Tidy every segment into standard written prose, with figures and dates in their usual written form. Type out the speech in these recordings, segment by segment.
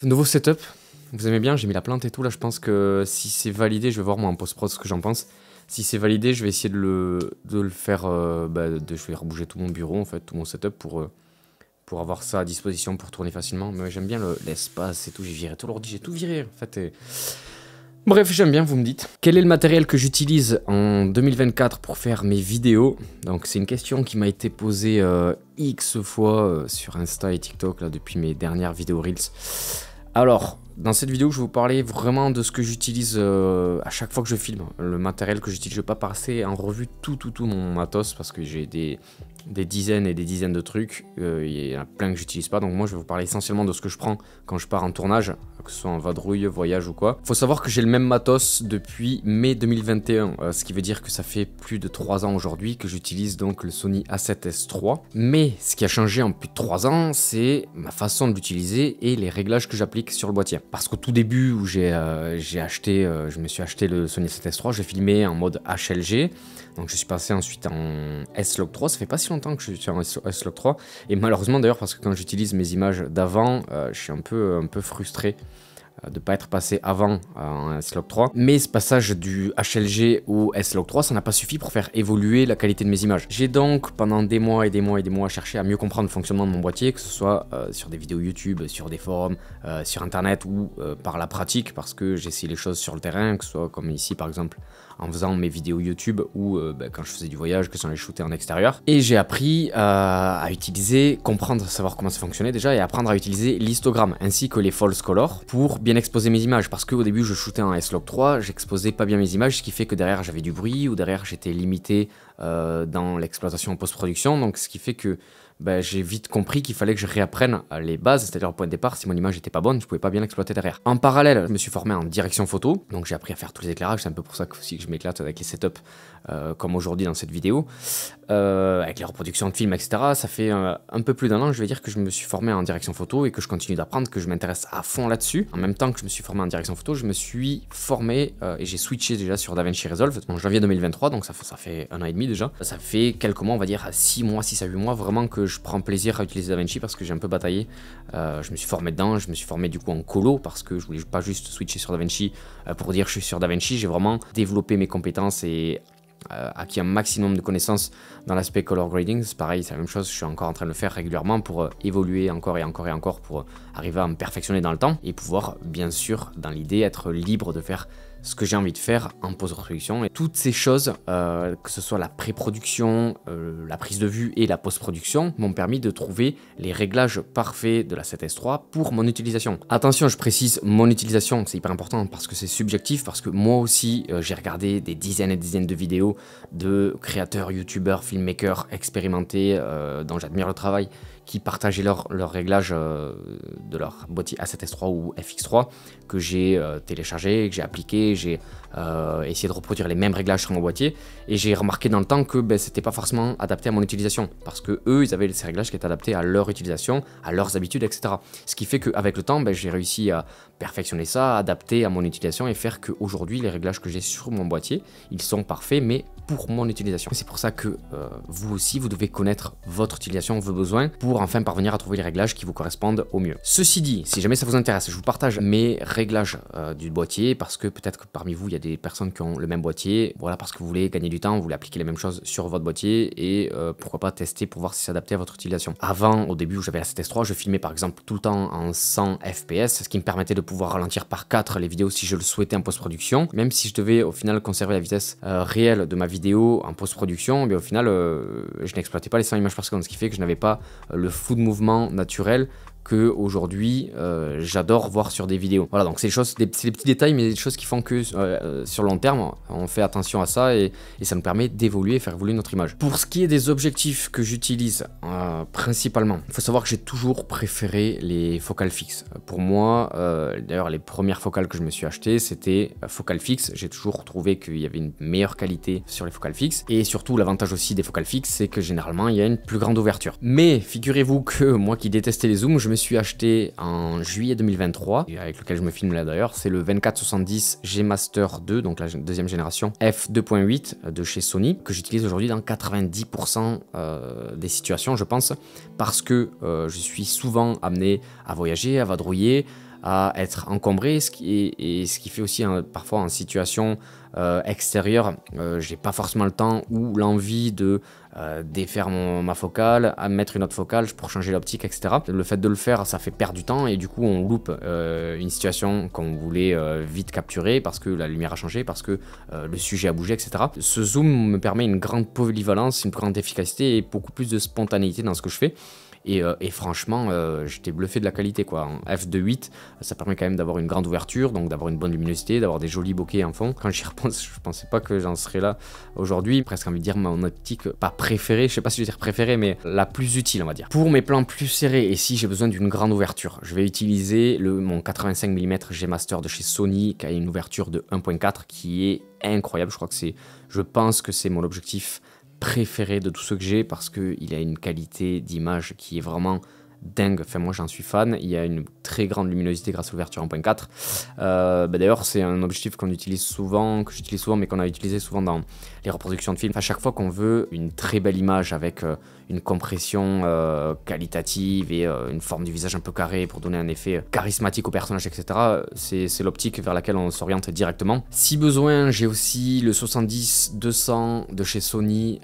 Nouveau setup, vous aimez bien, j'ai mis la plante et tout là, je pense que si c'est validé, je vais voir moi en post-prod ce que j'en pense. Si c'est validé, je vais essayer de le faire, je vais rebouger tout mon bureau en fait, tout mon setup pour avoir ça à disposition pour tourner facilement. Mais ouais, j'aime bien l'espace et tout, j'ai viré tout l'ordi, j'ai tout viré en fait. Bref, j'aime bien, vous me dites. Quel est le matériel que j'utilise en 2024 pour faire mes vidéos? Donc c'est une question qui m'a été posée X fois sur Insta et TikTok là, depuis mes dernières vidéos Reels. Alors, dans cette vidéo, je vais vous parler vraiment de ce que j'utilise à chaque fois que je filme. Le matériel que j'utilise, je ne vais pas passer en revue tout mon matos parce que j'ai des dizaines et des dizaines de trucs. Il y en a plein que j'utilise pas. Donc moi, je vais vous parler essentiellement de ce que je prends quand je pars en tournage, que ce soit en vadrouille, voyage ou quoi. Faut savoir que j'ai le même matos depuis mai 2021, ce qui veut dire que ça fait plus de 3 ans aujourd'hui que j'utilise donc le Sony A7S III. Mais ce qui a changé en plus de 3 ans, c'est ma façon de l'utiliser et les réglages que j'applique sur le boîtier. Parce qu'au tout début où je me suis acheté le Sony A7S III, je filmais en mode HLG. Donc je suis passé ensuite en S-Log 3, ça fait pas si longtemps que je suis en S-Log 3. Et malheureusement d'ailleurs, parce que quand j'utilise mes images d'avant, je suis un peu frustré de ne pas être passé avant en S-Log 3. Mais ce passage du HLG au S-Log 3, ça n'a pas suffi pour faire évoluer la qualité de mes images. J'ai donc pendant des mois et des mois et des mois cherché à mieux comprendre le fonctionnement de mon boîtier, que ce soit sur des vidéos YouTube, sur des forums, sur internet ou par la pratique, parce que j'ai essayé les choses sur le terrain, que ce soit comme ici par exemple en faisant mes vidéos YouTube ou quand je faisais du voyage, que si on les shootait en extérieur. Et j'ai appris à utiliser, comprendre, savoir comment ça fonctionnait déjà et apprendre à utiliser l'histogramme ainsi que les false colors pour bien exposer mes images. Parce qu'au début, je shootais en S-Log 3, j'exposais pas bien mes images, ce qui fait que derrière j'avais du bruit ou derrière j'étais limité dans l'exploitation en post-production. Donc ce qui fait que j'ai vite compris qu'il fallait que je réapprenne les bases, c'est-à-dire au point de départ, si mon image n'était pas bonne, je pouvais pas bien l'exploiter derrière. En parallèle, je me suis formé en direction photo, donc j'ai appris à faire tous les éclairages, c'est un peu pour ça aussi que je m'éclate avec les setups comme aujourd'hui dans cette vidéo, avec les reproductions de films, etc. Ça fait un peu plus d'un an, je vais dire, que je me suis formé en direction photo et que je continue d'apprendre, que je m'intéresse à fond là-dessus. En même temps que je me suis formé en direction photo, je me suis formé et j'ai switché déjà sur DaVinci Resolve en janvier 2023, donc ça fait 1 an et demi déjà. Ça fait quelques mois, on va dire 6 à 8 mois, vraiment que je prends plaisir à utiliser DaVinci parce que j'ai un peu bataillé. Je me suis formé dedans, je me suis formé du coup en colo parce que je voulais pas juste switcher sur DaVinci pour dire je suis sur DaVinci, j'ai vraiment développé mes compétences et acquis un maximum de connaissances dans l'aspect color grading. C'est pareil, c'est la même chose, je suis encore en train de le faire régulièrement pour évoluer encore et encore et encore pour arriver à me perfectionner dans le temps et pouvoir bien sûr dans l'idée être libre de faire ce que j'ai envie de faire en post-production. Et toutes ces choses, que ce soit la pré-production, la prise de vue et la post-production, m'ont permis de trouver les réglages parfaits de la 7S III pour mon utilisation. Attention, je précise mon utilisation, c'est hyper important parce que c'est subjectif, parce que moi aussi, j'ai regardé des dizaines et des dizaines de vidéos de créateurs, youtubeurs, filmmakers expérimentés, dont j'admire le travail, qui partageaient leurs réglages de leur boîtier A7S III ou FX3 que j'ai téléchargé, que j'ai appliqué, j'ai essayé de reproduire les mêmes réglages sur mon boîtier et j'ai remarqué dans le temps que c'était pas forcément adapté à mon utilisation parce que eux ils avaient ces réglages qui étaient adaptés à leur utilisation, à leurs habitudes, etc. Ce qui fait qu'avec le temps j'ai réussi à perfectionner ça, adapter à mon utilisation et faire qu'aujourd'hui les réglages que j'ai sur mon boîtier ils sont parfaits mais pour mon utilisation. C'est pour ça que vous aussi vous devez connaître votre utilisation, vos besoins pour enfin parvenir à trouver les réglages qui vous correspondent au mieux. Ceci dit, si jamais ça vous intéresse, je vous partage mes réglages du boîtier parce que peut-être que parmi vous il y a des personnes qui ont le même boîtier, voilà, parce que vous voulez gagner du temps, vous voulez appliquer les mêmes choses sur votre boîtier et pourquoi pas tester pour voir si c'est adapté à votre utilisation. Avant, au début où j'avais la 7S III, je filmais par exemple tout le temps en 100 fps, ce qui me permettait de pouvoir ralentir par 4 les vidéos si je le souhaitais en post-production, même si je devais au final conserver la vitesse réelle de ma vidéo en post-production, au final je n'exploitais pas les 100 images par seconde, ce qui fait que je n'avais pas le flou de mouvement naturel que aujourd'hui j'adore voir sur des vidéos. Voilà, donc c'est les petits détails, mais des choses qui font que sur le long terme, on fait attention à ça et ça nous permet d'évoluer et faire évoluer notre image. Pour ce qui est des objectifs que j'utilise principalement, il faut savoir que j'ai toujours préféré les focales fixes. Pour moi, d'ailleurs les premières focales que je me suis achetées, c'était focales fixes. J'ai toujours trouvé qu'il y avait une meilleure qualité sur les focales fixes et surtout l'avantage aussi des focales fixes, c'est que généralement il y a une plus grande ouverture. Mais figurez-vous que moi qui détestais les zooms, je me suis acheté en juillet 2023, avec lequel je me filme là d'ailleurs, c'est le 2470 G Master 2, donc la deuxième génération f2.8 de chez Sony, que j'utilise aujourd'hui dans 90% des situations, je pense, parce que je suis souvent amené à voyager, à vadrouiller, à être encombré, ce qui fait aussi parfois en situation extérieure, j'ai pas forcément le temps ou l'envie de défaire ma focale, à mettre une autre focale pour changer l'optique, etc. Le fait de le faire, ça fait perdre du temps et du coup on loupe une situation qu'on voulait vite capturer parce que la lumière a changé, parce que le sujet a bougé, etc. Ce zoom me permet une grande polyvalence, une grande efficacité et beaucoup plus de spontanéité dans ce que je fais. Et franchement, j'étais bluffé de la qualité quoi. En f2.8, ça permet quand même d'avoir une grande ouverture, donc d'avoir une bonne luminosité, d'avoir des jolis bokeh en fond. Quand j'y repense, je pensais pas que j'en serais là aujourd'hui. Presque envie de dire mon optique, pas préférée, je sais pas si je vais dire préférée, mais la plus utile on va dire. Pour mes plans plus serrés et si j'ai besoin d'une grande ouverture, je vais utiliser mon 85 mm G Master de chez Sony qui a une ouverture de 1.4 qui est incroyable. Je pense que c'est mon objectif préféré de tous ceux que j'ai parce qu'il a une qualité d'image qui est vraiment dingue. Enfin, moi j'en suis fan. Il y a une très grande luminosité grâce à l'ouverture 1.4. D'ailleurs, c'est un objectif qu'on utilise souvent, que j'utilise souvent, mais qu'on a utilisé souvent dans les reproductions de films. À chaque fois qu'on veut une très belle image avec une compression qualitative et une forme du visage un peu carré pour donner un effet charismatique au personnage, etc. C'est l'optique vers laquelle on s'oriente directement. Si besoin, j'ai aussi le 70-200 de chez Sony,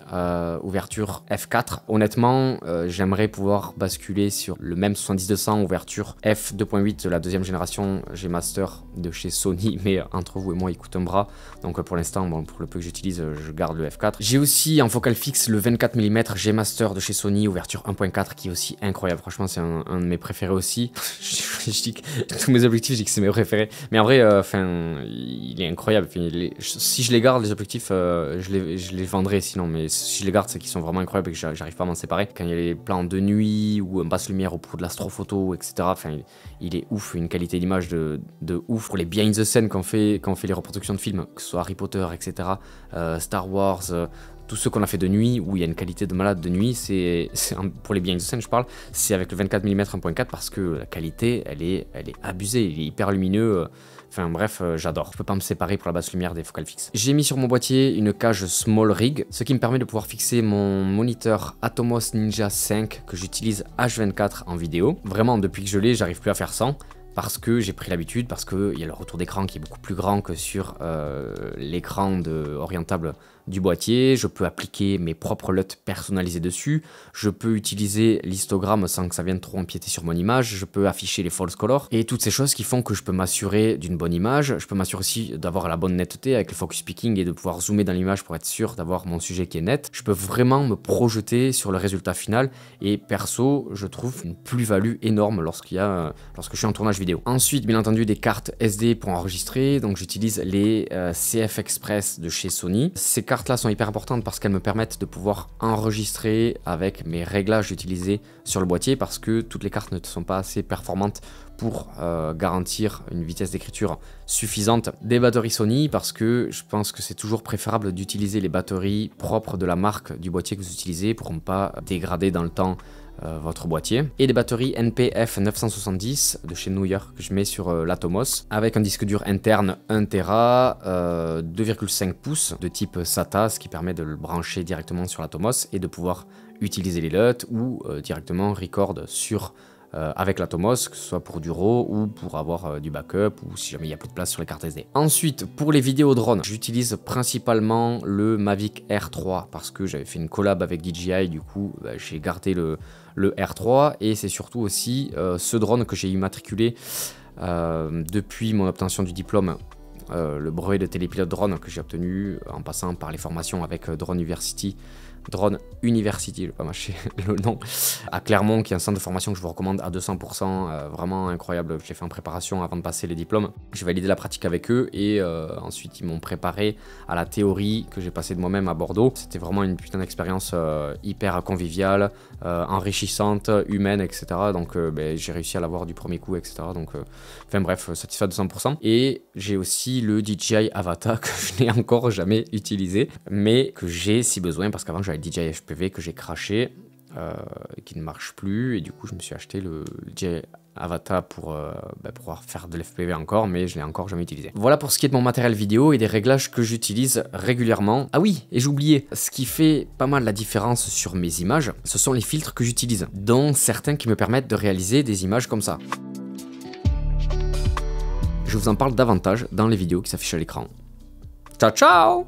ouverture f4. Honnêtement, j'aimerais pouvoir basculer sur le même 70-200 ouverture f2.8 de la deuxième génération G Master de chez Sony, mais entre vous et moi, il coûte un bras. Donc pour l'instant, bon, pour le peu que j'utilise, je garde le f4. J'ai aussi en focale fixe le 24 mm G Master de chez Sony, ouverture 1.4, qui est aussi incroyable. Franchement, c'est un de mes préférés aussi. Je dis que tous mes objectifs, je dis que c'est mes préférés. Mais en vrai, il est incroyable. Si je les garde, les objectifs, je les vendrai sinon. Mais si je les garde, c'est qu'ils sont vraiment incroyables et que j'arrive pas à m'en séparer. Quand il y a les plans de nuit ou en basse lumière ou pour de l'astrophoto, etc. Enfin, il est ouf, une qualité d'image de ouf. Pour les behind the scene quand on fait les reproductions de films, que ce soit Harry Potter, etc., Star Wars, tous ceux qu'on a fait de nuit, où il y a une qualité de malade de nuit, pour les behind the scene je parle, c'est avec le 24 mm 1.4 parce que la qualité, elle est abusée, il est hyper lumineux. Enfin bref, j'adore. Je peux pas me séparer pour la basse lumière des focales fixes. J'ai mis sur mon boîtier une cage Small Rig, ce qui me permet de pouvoir fixer mon moniteur Atomos Ninja 5 que j'utilise H24 en vidéo. Vraiment, depuis que je l'ai, j'arrive plus à faire sans. Parce que j'ai pris l'habitude, parce qu'il y a le retour d'écran qui est beaucoup plus grand que sur l'écran orientable du boîtier. Je peux appliquer mes propres LUT personnalisés dessus. Je peux utiliser l'histogramme sans que ça vienne trop empiéter sur mon image. Je peux afficher les false colors. Et toutes ces choses qui font que je peux m'assurer d'une bonne image. Je peux m'assurer aussi d'avoir la bonne netteté avec le focus picking et de pouvoir zoomer dans l'image pour être sûr d'avoir mon sujet qui est net. Je peux vraiment me projeter sur le résultat final. Et perso, je trouve une plus-value énorme lorsque je suis en tournage vidéo. Ensuite, bien entendu, des cartes SD pour enregistrer. Donc j'utilise les CF Express de chez Sony. Ces cartes-là sont hyper importantes parce qu'elles me permettent de pouvoir enregistrer avec mes réglages utilisés sur le boîtier parce que toutes les cartes ne sont pas assez performantes pour garantir une vitesse d'écriture suffisante. Des batteries Sony parce que je pense que c'est toujours préférable d'utiliser les batteries propres de la marque du boîtier que vous utilisez pour ne pas dégrader dans le temps votre boîtier. Et des batteries NPF 970 de chez New York que je mets sur l'Atomos avec un disque dur interne 1 Tera, 2,5 pouces de type SATA, ce qui permet de le brancher directement sur l'Atomos et de pouvoir utiliser les LUT ou directement record sur avec l'Atomos, que ce soit pour du RAW ou pour avoir du backup ou si jamais il n'y a plus de place sur les cartes SD. Ensuite, pour les vidéos drones, j'utilise principalement le Mavic R3 parce que j'avais fait une collab avec DJI, du coup j'ai gardé le R3 et c'est surtout aussi ce drone que j'ai immatriculé depuis mon obtention du diplôme. Le brevet de télépilote drone que j'ai obtenu en passant par les formations avec Drone University, je vais pas mâcher le nom, à Clermont, qui est un centre de formation que je vous recommande à 200%, vraiment incroyable. J'ai fait en préparation avant de passer les diplômes. J'ai validé la pratique avec eux et ensuite ils m'ont préparé à la théorie que j'ai passée de moi-même à Bordeaux. C'était vraiment une putain d'expérience hyper conviviale, enrichissante, humaine, etc. Donc j'ai réussi à l'avoir du premier coup, etc. Donc enfin bref, satisfait de 100%. Et j'ai aussi le DJI Avata que je n'ai encore jamais utilisé, mais que j'ai si besoin parce qu'avant j'avais le DJI FPV que j'ai craché, qui ne marche plus, et du coup je me suis acheté le DJI Avata pour pouvoir faire de l'FPV encore, mais je l'ai encore jamais utilisé. Voilà pour ce qui est de mon matériel vidéo et des réglages que j'utilise régulièrement. Ah oui, et j'ai oublié, ce qui fait pas mal la différence sur mes images, ce sont les filtres que j'utilise, dont certains qui me permettent de réaliser des images comme ça. je vous en parle davantage dans les vidéos qui s'affichent à l'écran. Ciao ciao.